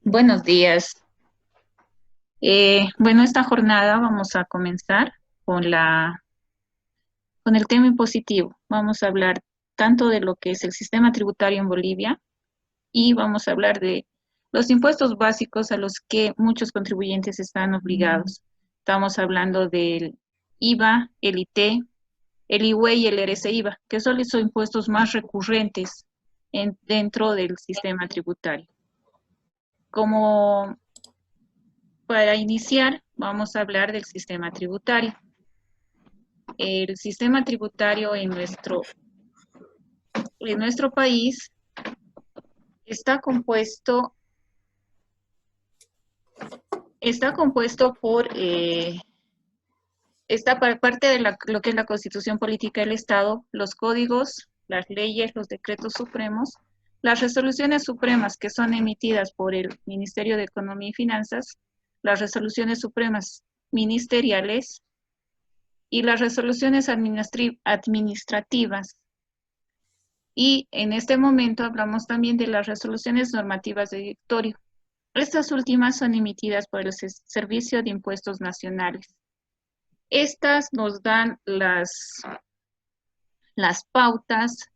Buenos días. Bueno, esta jornada vamos a comenzar con con el tema impositivo. Vamos a hablar tanto de lo que es el sistema tributario en Bolivia y vamos a hablar de los impuestos básicos a los que muchos contribuyentes están obligados. Estamos hablando del IVA, el IT, el IUE y el RCIVA, que son los impuestos más recurrentes dentro del sistema tributario. Como Para iniciar, vamos a hablar del sistema tributario. El sistema tributario en nuestro país está compuesto, está compuesto por esta parte de lo que es la Constitución Política del Estado, los códigos, las leyes, los decretos supremos, las resoluciones supremas que son emitidas por el Ministerio de Economía y Finanzas, las resoluciones supremas ministeriales y las resoluciones administrativas. Y en este momento hablamos también de las resoluciones normativas de directorio. Estas últimas son emitidas por el Servicio de Impuestos Nacionales. Estas nos dan las pautas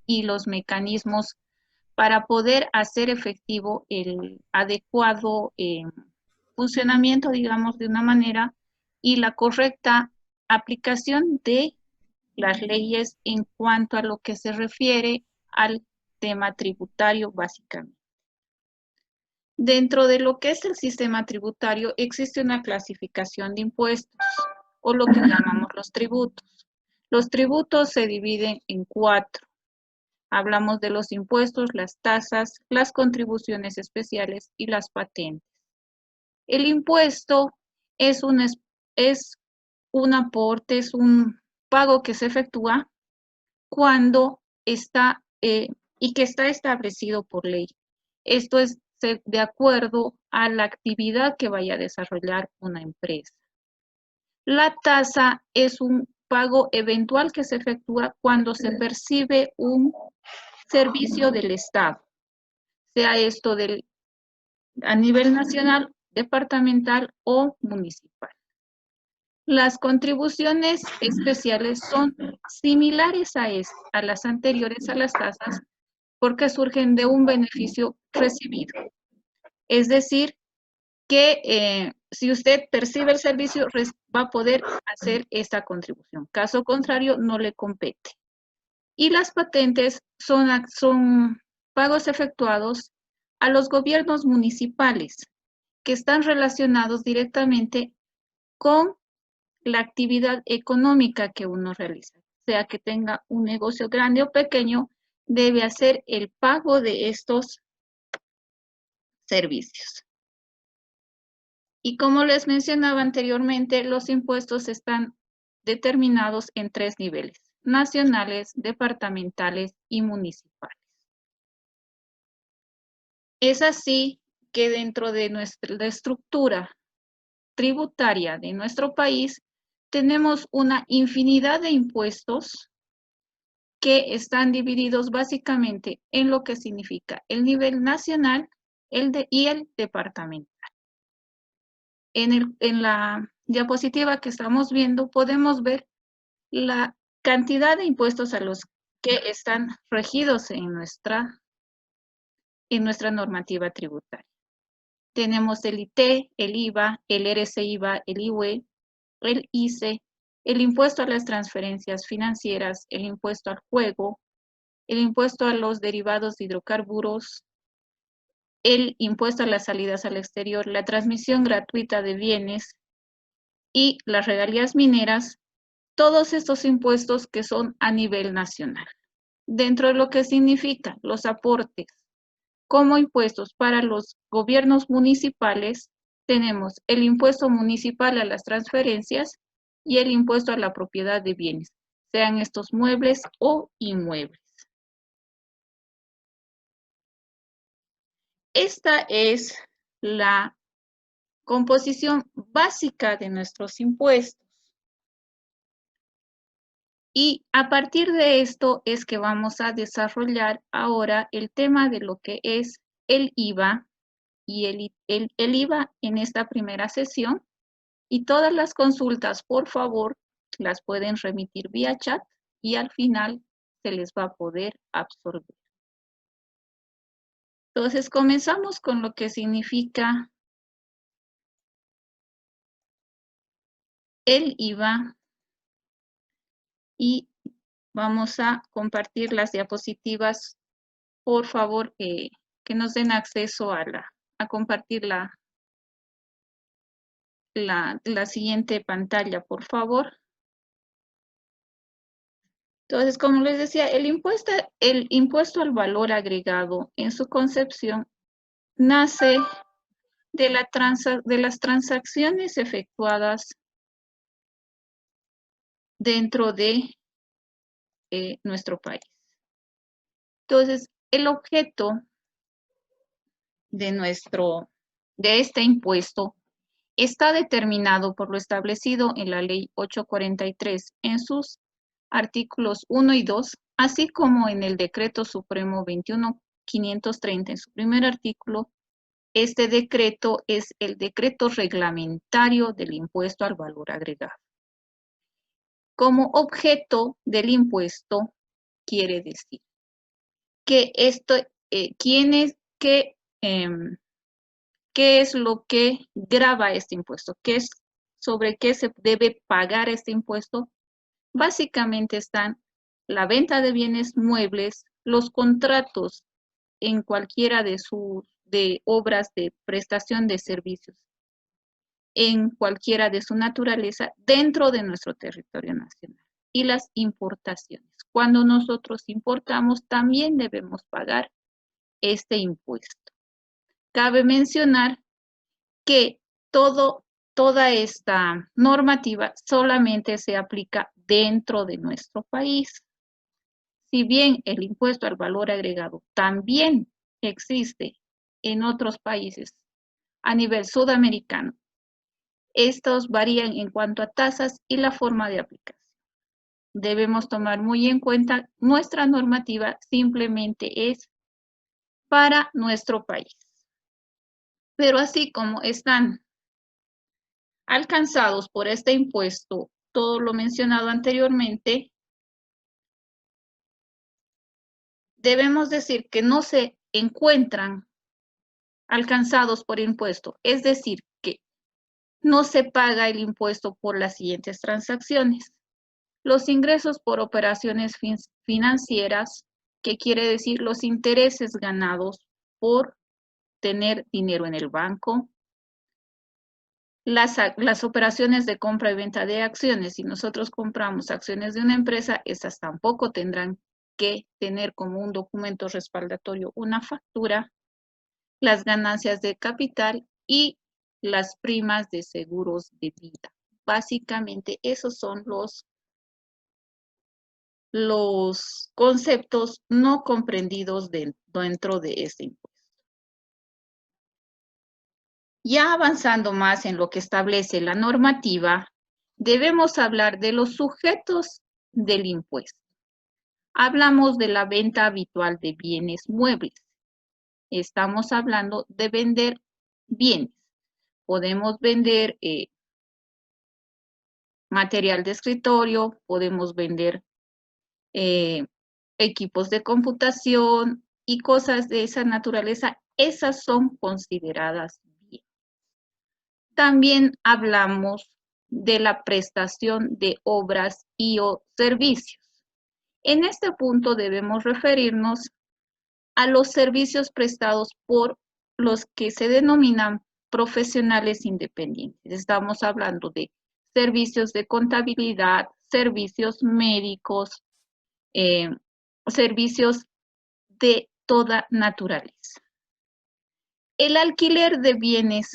y los mecanismos para poder hacer efectivo el adecuado funcionamiento, digamos, de una manera y la correcta aplicación de las leyes en cuanto a lo que se refiere al tema tributario básicamente. Dentro de lo que es el sistema tributario existe una clasificación de impuestos o lo que llamamos los tributos. Los tributos se dividen en cuatro. Hablamos de los impuestos, las tasas, las contribuciones especiales y las patentes. El impuesto es es un aporte, es un pago que se efectúa cuando está y que está establecido por ley. Esto es de acuerdo a la actividad que vaya a desarrollar una empresa. La tasa es un pago eventual que se efectúa cuando se percibe un servicio del Estado, sea esto a nivel nacional, departamental o municipal. Las contribuciones especiales son similares a las anteriores a las tasas porque surgen de un beneficio recibido. Es decir, que si usted percibe el servicio, va a poder hacer esta contribución. Caso contrario, no le compete. Y las patentes son pagos efectuados a los gobiernos municipales que están relacionados directamente con la actividad económica que uno realiza. Sea que tenga un negocio grande o pequeño, debe hacer el pago de estos servicios. Y como les mencionaba anteriormente, los impuestos están determinados en tres niveles: nacionales, departamentales y municipales. Es así que dentro de nuestra estructura tributaria de nuestro país tenemos una infinidad de impuestos que están divididos básicamente en lo que significa el nivel nacional y el departamental. En la diapositiva que estamos viendo podemos ver la cantidad de impuestos a los que están regidos en nuestra normativa tributaria. Tenemos el IT, el IVA, el RCIVA, el IUE, el ICE, el impuesto a las transferencias financieras, el impuesto al juego, el impuesto a los derivados de hidrocarburos, el impuesto a las salidas al exterior, la transmisión gratuita de bienes y las regalías mineras, todos estos impuestos que son a nivel nacional. Dentro de lo que significa los aportes como impuestos para los gobiernos municipales, tenemos el impuesto municipal a las transferencias y el impuesto a la propiedad de bienes, sean estos muebles o inmuebles. Esta es la composición básica de nuestros impuestos. Y a partir de esto es que vamos a desarrollar ahora el tema de lo que es el IVA y el IVA en esta primera sesión. Y todas las consultas, por favor, las pueden remitir vía chat y al final se les va a poder absorber. Entonces, comenzamos con lo que significa el IVA y vamos a compartir las diapositivas. Por favor, que nos den acceso a compartir la siguiente pantalla, por favor. Entonces, como les decía, el impuesto al valor agregado en su concepción nace de las transacciones efectuadas dentro de nuestro país. Entonces, el objeto de este impuesto está determinado por lo establecido en la Ley 843 en sus artículos 1 y 2, así como en el Decreto Supremo 21.530 en su primer artículo. Este decreto es el decreto reglamentario del impuesto al valor agregado. Como objeto del impuesto, quiere decir que qué es lo que grava este impuesto, sobre qué se debe pagar este impuesto. Básicamente están la venta de bienes muebles, los contratos en cualquiera de obras de prestación de servicios, en cualquiera de su naturaleza, dentro de nuestro territorio nacional. Y las importaciones. Cuando nosotros importamos, también debemos pagar este impuesto. Cabe mencionar que toda esta normativa solamente se aplica dentro de nuestro país. Si bien el impuesto al valor agregado también existe en otros países a nivel sudamericano, estos varían en cuanto a tasas y la forma de aplicación. Debemos tomar muy en cuenta nuestra normativa simplemente es para nuestro país. Pero así como están alcanzados por este impuesto todo lo mencionado anteriormente, debemos decir que no se encuentran alcanzados por impuesto, es decir, que no se paga el impuesto por las siguientes transacciones. Los ingresos por operaciones financieras, que quiere decir los intereses ganados por tener dinero en el banco, las operaciones de compra y venta de acciones. Si nosotros compramos acciones de una empresa, esas tampoco tendrán que tener como un documento respaldatorio una factura, las ganancias de capital y las primas de seguros de vida. Básicamente, esos son los conceptos no comprendidos dentro de este impuesto. Ya avanzando más en lo que establece la normativa, debemos hablar de los sujetos del impuesto. Hablamos de la venta habitual de bienes muebles. Estamos hablando de vender bienes. Podemos vender material de escritorio, podemos vender equipos de computación y cosas de esa naturaleza. Esas son consideradas bienes. También hablamos de la prestación de obras y o servicios. En este punto debemos referirnos a los servicios prestados por los que se denominan profesionales independientes. Estamos hablando de servicios de contabilidad, servicios médicos, servicios de toda naturaleza. El alquiler de bienes,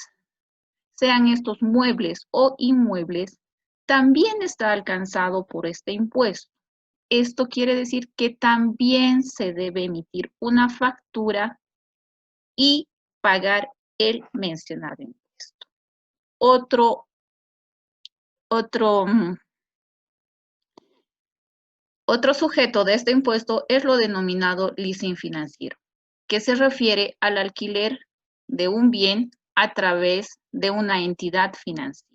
sean estos muebles o inmuebles, también está alcanzado por este impuesto. Esto quiere decir que también se debe emitir una factura y pagar el mencionado impuesto. Otro sujeto de este impuesto es lo denominado leasing financiero, que se refiere al alquiler de un bien a través de una entidad financiera.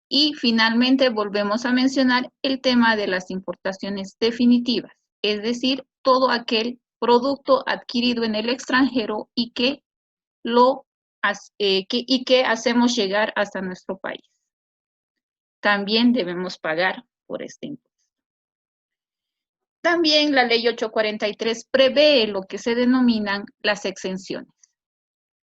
Y finalmente volvemos a mencionar el tema de las importaciones definitivas, es decir, todo aquel producto adquirido en el extranjero y que hacemos llegar hasta nuestro país. También debemos pagar por este impuesto. También la ley 843 prevé lo que se denominan las exenciones.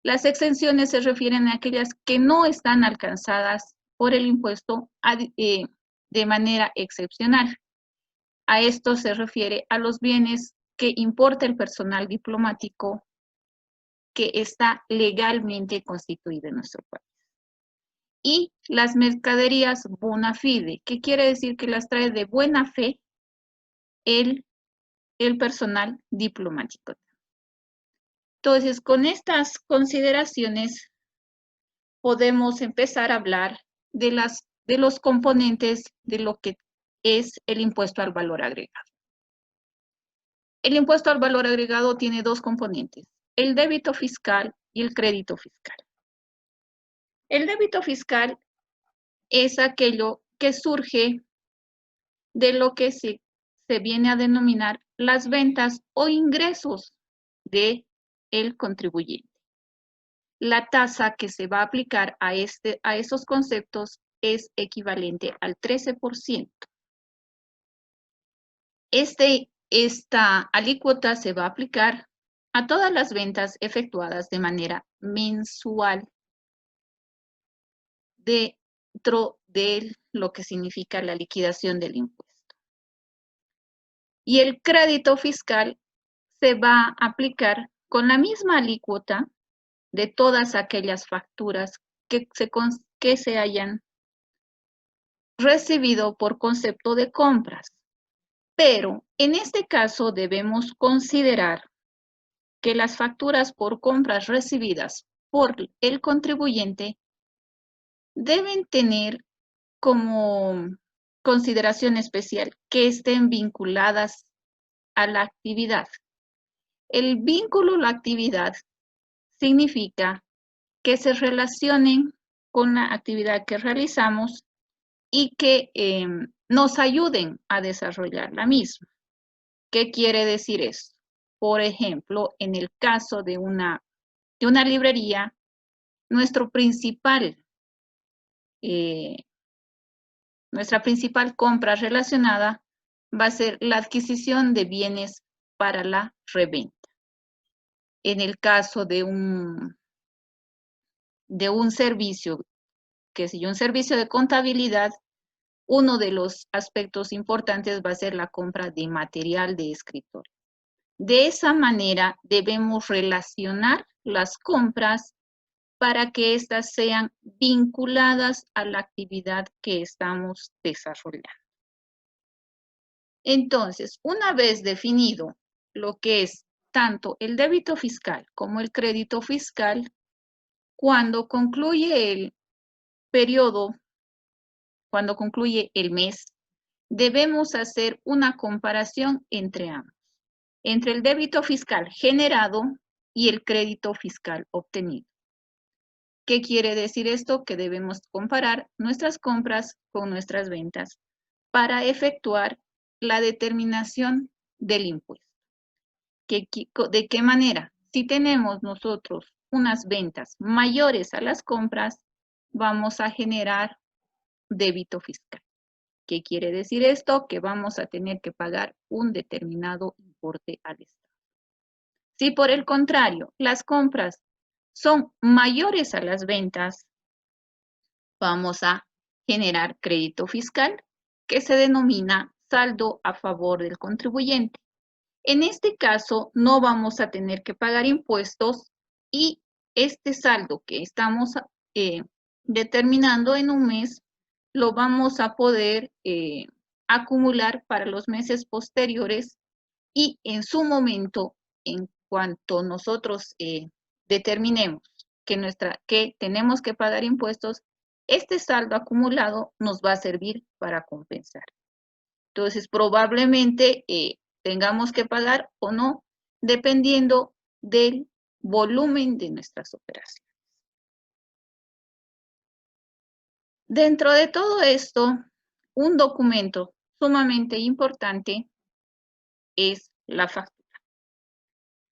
Las exenciones se refieren a aquellas que no están alcanzadas por el impuesto de manera excepcional. A esto se refiere a los bienes que importa el personal diplomático que está legalmente constituido en nuestro país. Y las mercaderías bona fide, que quiere decir que las trae de buena fe el personal diplomático. Entonces, con estas consideraciones podemos empezar a hablar de los componentes de lo que es el impuesto al valor agregado. El impuesto al valor agregado tiene dos componentes, el débito fiscal y el crédito fiscal. El débito fiscal es aquello que surge de lo que se viene a denominar las ventas o ingresos del contribuyente. La tasa que se va a aplicar a esos conceptos es equivalente al 13%. Esta alícuota se va a aplicar a todas las ventas efectuadas de manera mensual dentro de lo que significa la liquidación del impuesto. Y el crédito fiscal se va a aplicar con la misma alícuota de todas aquellas facturas que se hayan recibido por concepto de compras. Pero en este caso debemos considerar que las facturas por compras recibidas por el contribuyente deben tener como consideración especial que estén vinculadas a la actividad. El vínculo a la actividad significa que se relacionen con la actividad que realizamos y que nos ayuden a desarrollar la misma. ¿Qué quiere decir esto? Por ejemplo, en el caso de una librería, nuestra principal compra relacionada va a ser la adquisición de bienes para la reventa. En el caso de un servicio, un servicio de contabilidad, uno de los aspectos importantes va a ser la compra de material de escritorio. De esa manera debemos relacionar las compras para que éstas sean vinculadas a la actividad que estamos desarrollando. Entonces, una vez definido lo que es tanto el débito fiscal como el crédito fiscal, cuando concluye el periodo, cuando concluye el mes, debemos hacer una comparación entre ambos, entre el débito fiscal generado y el crédito fiscal obtenido. ¿Qué quiere decir esto? Que debemos comparar nuestras compras con nuestras ventas para efectuar la determinación del impuesto. ¿De qué manera? Si tenemos nosotros unas ventas mayores a las compras, vamos a generar débito fiscal. ¿Qué quiere decir esto? Que vamos a tener que pagar un determinado importe al Estado. Si por el contrario, las compras son mayores a las ventas, vamos a generar crédito fiscal, que se denomina saldo a favor del contribuyente. En este caso, no vamos a tener que pagar impuestos y este saldo que estamos determinando en un mes, lo vamos a poder acumular para los meses posteriores y en su momento, en cuanto nosotros determinemos que tenemos que pagar impuestos, este saldo acumulado nos va a servir para compensar. Entonces, probablemente tengamos que pagar o no, dependiendo del volumen de nuestras operaciones. Dentro de todo esto, un documento sumamente importante es la factura.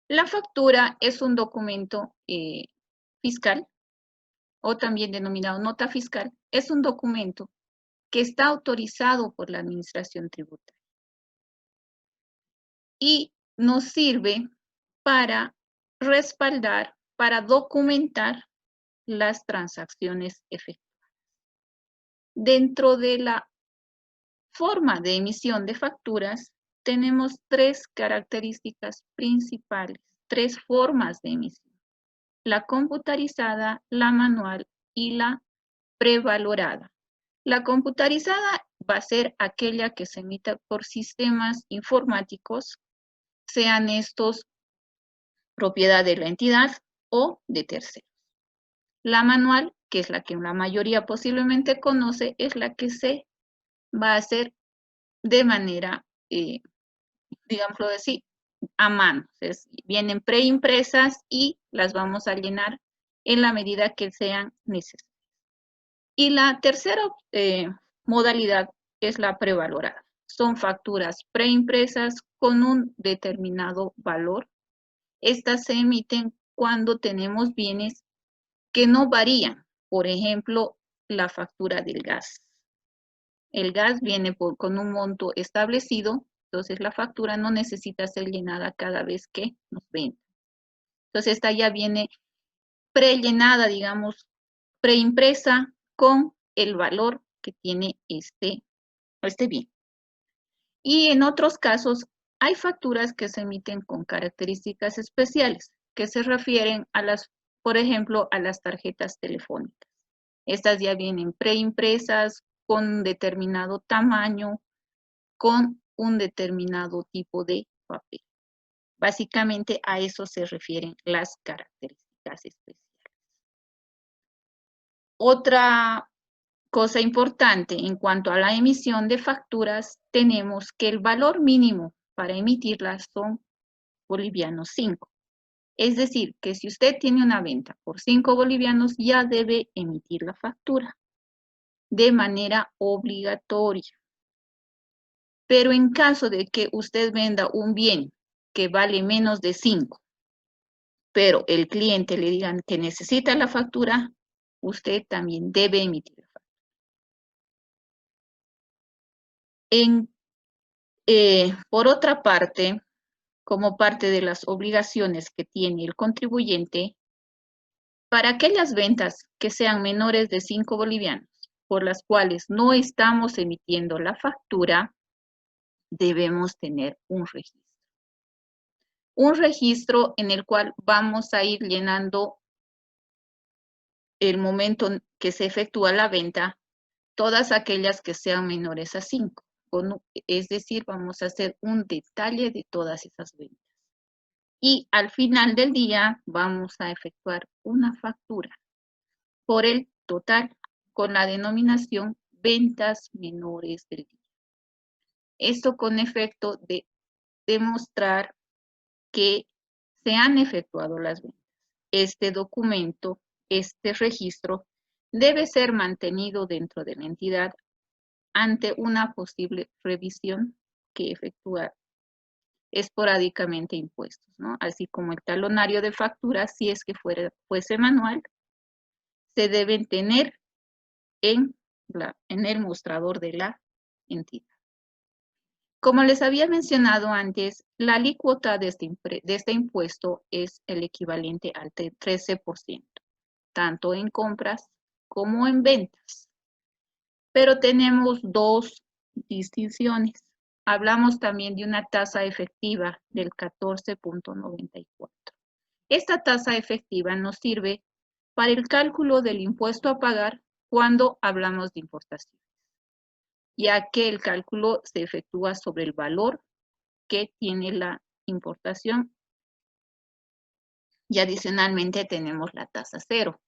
La factura es un documento fiscal, o también denominado nota fiscal. Es un documento que está autorizado por la Administración Tributaria y nos sirve para respaldar, para documentar las transacciones efectuadas. Dentro de la forma de emisión de facturas, tenemos tres características principales, tres formas de emisión: la computarizada, la manual y la prevalorada. La computarizada va a ser aquella que se emita por sistemas informáticos, sean estos propiedad de la entidad o de terceros. La manual, que es la que la mayoría posiblemente conoce, es la que se va a hacer de manera, digámoslo así, a mano. Entonces, vienen preimpresas y las vamos a llenar en la medida que sean necesarias. Y la tercera modalidad es la prevalorada. Son facturas preimpresas con un determinado valor. Estas se emiten cuando tenemos bienes que no varían. Por ejemplo, la factura del gas. El gas viene con un monto establecido, entonces la factura no necesita ser llenada cada vez que nos venden. Entonces esta ya viene prellenada, digamos, preimpresa con el valor que tiene este bien. Y en otros casos hay facturas que se emiten con características especiales, que se refieren a las, por ejemplo, a las tarjetas telefónicas. Estas ya vienen preimpresas con determinado tamaño, con un determinado tipo de papel. Básicamente a eso se refieren las características especiales. Otra cosa importante en cuanto a la emisión de facturas, tenemos que el valor mínimo para emitirlas son bolivianos 5. Es decir, que si usted tiene una venta por 5 bolivianos, ya debe emitir la factura de manera obligatoria. Pero en caso de que usted venda un bien que vale menos de 5, pero el cliente le digan que necesita la factura, usted también debe emitir la factura. Por otra parte, como parte de las obligaciones que tiene el contribuyente, para aquellas ventas que sean menores de 5 bolivianos, por las cuales no estamos emitiendo la factura, debemos tener un registro. Un registro en el cual vamos a ir llenando el momento que se efectúa la venta, todas aquellas que sean menores a 5. Es decir, vamos a hacer un detalle de todas esas ventas. Y al final del día vamos a efectuar una factura por el total con la denominación ventas menores del día. Esto con efecto de demostrar que se han efectuado las ventas. Este documento, este registro, debe ser mantenido dentro de la entidad ante una posible revisión que efectúa esporádicamente impuestos, ¿no? Así como el talonario de facturas, si es que fuese manual, se deben tener en el mostrador de la entidad. Como les había mencionado antes, la alícuota de este impuesto es el equivalente al 13%, tanto en compras como en ventas. Pero tenemos dos distinciones. Hablamos también de una tasa efectiva del 14.94. Esta tasa efectiva nos sirve para el cálculo del impuesto a pagar cuando hablamos de importación, ya que el cálculo se efectúa sobre el valor que tiene la importación y adicionalmente tenemos la tasa cero.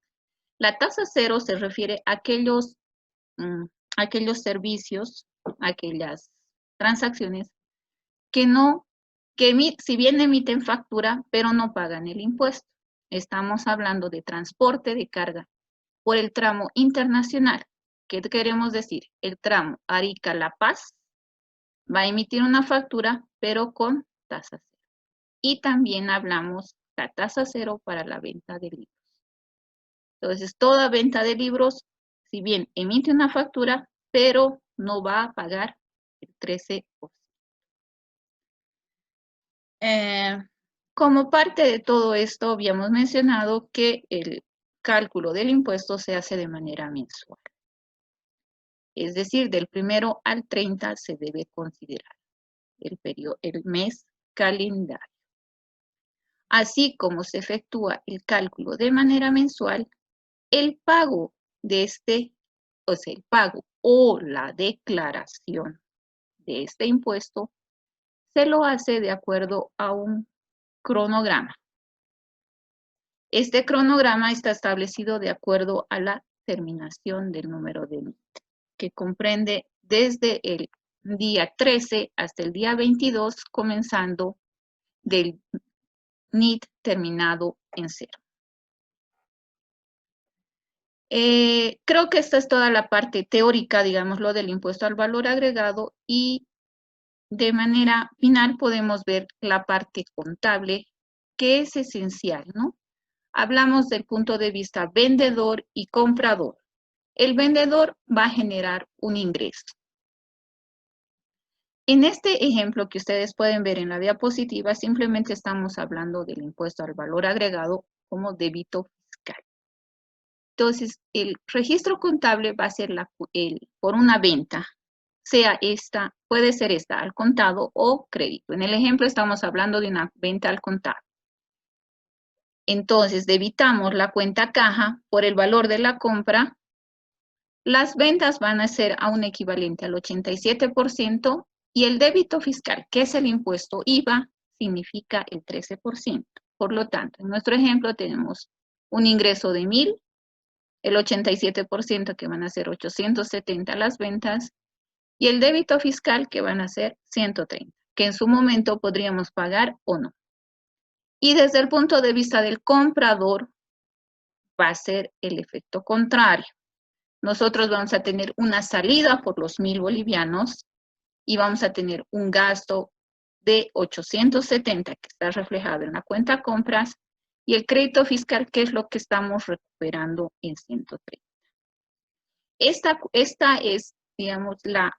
La tasa cero se refiere a aquellos servicios, aquellas transacciones que si bien emiten factura, pero no pagan el impuesto. estamos hablando de transporte de carga por el tramo internacional. ¿Qué queremos decir? El tramo Arica-La Paz va a emitir una factura, pero con tasa cero. Y también hablamos la tasa cero para la venta de libros. Entonces, toda venta de libros, si bien emite una factura, pero no va a pagar el 13%. Como parte de todo esto, habíamos mencionado que el cálculo del impuesto se hace de manera mensual. Es decir, del 1 al 30 se debe considerar el mes calendario. Así como se efectúa el cálculo de manera mensual, el pago de el pago o la declaración de este impuesto se lo hace de acuerdo a un cronograma. Este cronograma está establecido de acuerdo a la terminación del número de NIT, que comprende desde el día 13 hasta el día 22, comenzando del NIT terminado en 0. Creo que esta es toda la parte teórica, digámoslo, del impuesto al valor agregado, y de manera final podemos ver la parte contable, que es esencial, ¿no? Hablamos del punto de vista vendedor y comprador. El vendedor va a generar un ingreso. En este ejemplo que ustedes pueden ver en la diapositiva, simplemente estamos hablando del impuesto al valor agregado como débito fiscal. Entonces, el registro contable va a ser por una venta, sea esta, puede ser esta al contado o crédito. En el ejemplo estamos hablando de una venta al contado. Entonces, debitamos la cuenta caja por el valor de la compra. Las ventas van a ser a un equivalente al 87% y el débito fiscal, que es el impuesto IVA, significa el 13%. Por lo tanto, en nuestro ejemplo tenemos un ingreso de 1,000, el 87% que van a ser 870 las ventas y el débito fiscal que van a ser 130, que en su momento podríamos pagar o no. Y desde el punto de vista del comprador, va a ser el efecto contrario. Nosotros vamos a tener una salida por los 1,000 bolivianos y vamos a tener un gasto de 870 que está reflejado en la cuenta compras y el crédito fiscal, que es lo que estamos recuperando en 130. Esta es, digamos, la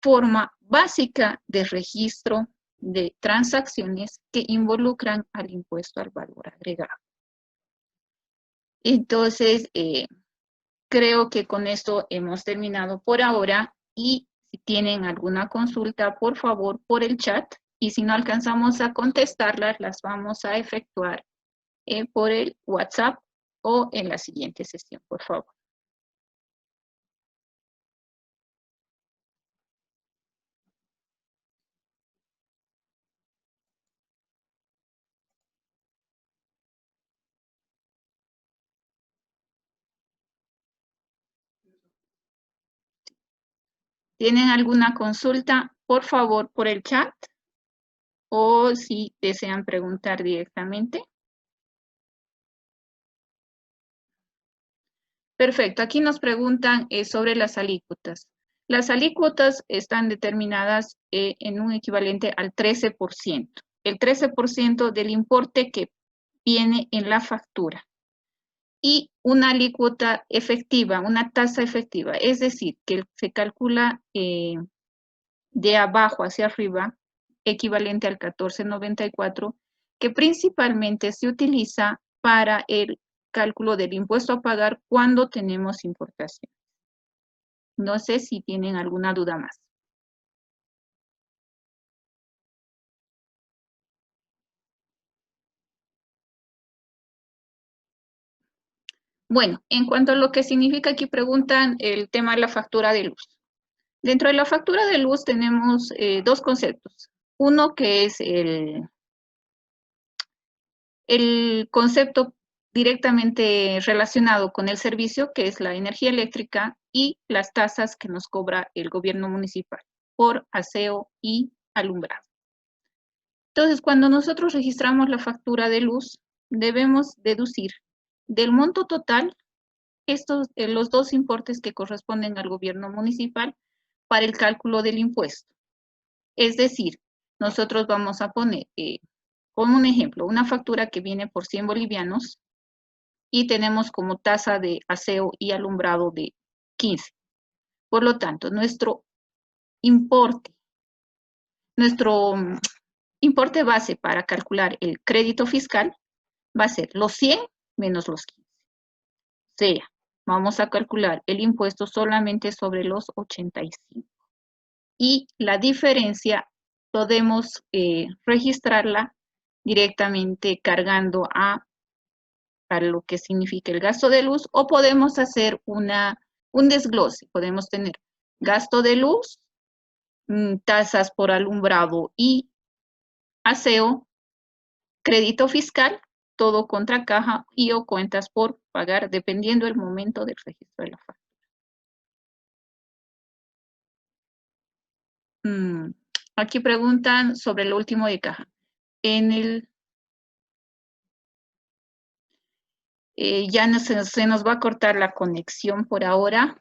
forma básica de registro de transacciones que involucran al impuesto al valor agregado. Entonces, creo que con esto hemos terminado por ahora y si tienen alguna consulta, por favor, por el chat, y si no alcanzamos a contestarlas, las vamos a efectuar por el WhatsApp o en la siguiente sesión, por favor. ¿Tienen alguna consulta? Por favor, por el chat o si desean preguntar directamente. Perfecto, aquí nos preguntan sobre las alícuotas. Las alícuotas están determinadas en un equivalente al 13%. El 13% del importe que viene en la factura. Y una alícuota efectiva, una tasa efectiva, es decir, que se calcula de abajo hacia arriba, equivalente al 14.94, que principalmente se utiliza para el cálculo del impuesto a pagar cuando tenemos importación. No sé si tienen alguna duda más. Bueno, en cuanto a lo que significa, aquí preguntan el tema de la factura de luz. Dentro de la factura de luz tenemos dos conceptos. Uno que es el concepto directamente relacionado con el servicio, que es la energía eléctrica, y las tasas que nos cobra el gobierno municipal por aseo y alumbrado. Entonces, cuando nosotros registramos la factura de luz, debemos deducir del monto total los dos importes que corresponden al gobierno municipal para el cálculo del impuesto. Es decir, nosotros vamos a poner, como un ejemplo, una factura que viene por 100 bolivianos y tenemos como tasa de aseo y alumbrado de 15. Por lo tanto, nuestro importe base para calcular el crédito fiscal va a ser los 100 menos los 15. O sea, vamos a calcular el impuesto solamente sobre los 85. Y la diferencia podemos registrarla directamente cargando a lo que significa el gasto de luz, o podemos hacer un desglose. Podemos tener gasto de luz, tasas por alumbrado y aseo, crédito fiscal, todo contra caja y o cuentas por pagar, dependiendo del momento del registro de la factura. Aquí preguntan sobre lo último de caja. Ya se nos va a cortar la conexión por ahora.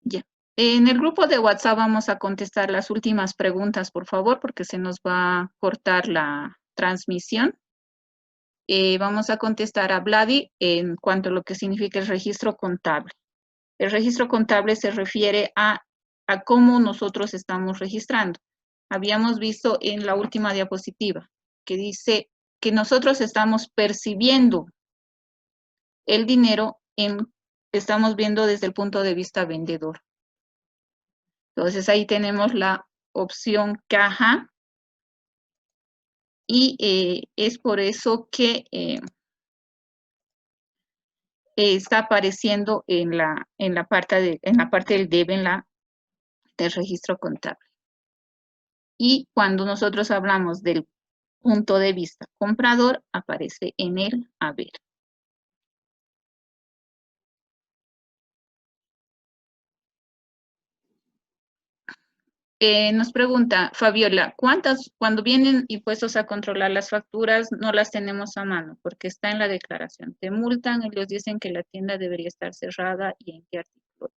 Ya. En el grupo de WhatsApp vamos a contestar las últimas preguntas, por favor, porque se nos va a cortar la transmisión. Vamos a contestar a Vladi en cuanto a lo que significa el registro contable. El registro contable se refiere a cómo nosotros estamos registrando. Habíamos visto en la última diapositiva que dice que nosotros estamos percibiendo el dinero, estamos viendo desde el punto de vista vendedor. Entonces ahí tenemos la opción caja y es por eso que está apareciendo en la parte del debe del registro contable. Y cuando nosotros hablamos del punto de vista comprador, aparece en el haber. Nos pregunta Fabiola, cuando vienen impuestos a controlar las facturas, no las tenemos a mano porque está en la declaración? Te multan, ellos dicen que la tienda debería estar cerrada y en qué artículo.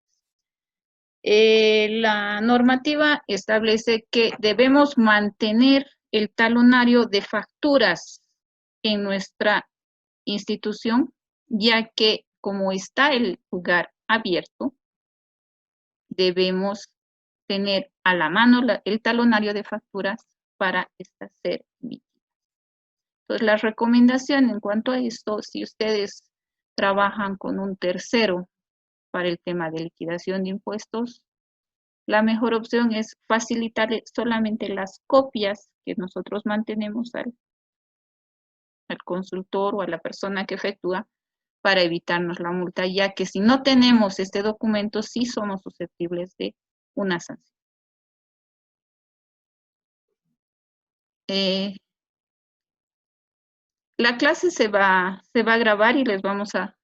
La normativa establece que debemos mantener el talonario de facturas en nuestra institución, ya que como está el lugar abierto, debemos tener a la mano el talonario de facturas para estas ser emitidas. Entonces, la recomendación en cuanto a esto, si ustedes trabajan con un tercero para el tema de liquidación de impuestos, la mejor opción es facilitarle solamente las copias que nosotros mantenemos al consultor o a la persona que efectúa para evitarnos la multa, ya que si no tenemos este documento, sí somos susceptibles de una sanción. La clase se va a grabar y les vamos a...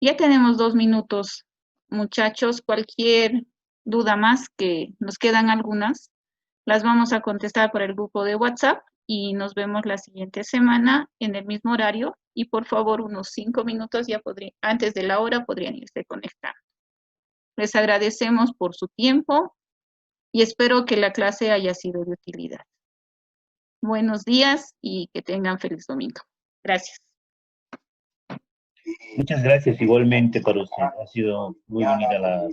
Ya tenemos 2 minutos, muchachos. Cualquier duda más, que nos quedan algunas, las vamos a contestar por el grupo de WhatsApp y nos vemos la siguiente semana en el mismo horario. Y por favor, unos 5 minutos antes de la hora podrían irse conectando. Les agradecemos por su tiempo y espero que la clase haya sido de utilidad. Buenos días y que tengan feliz domingo. Gracias. Muchas gracias igualmente para usted. Ha sido muy bonita la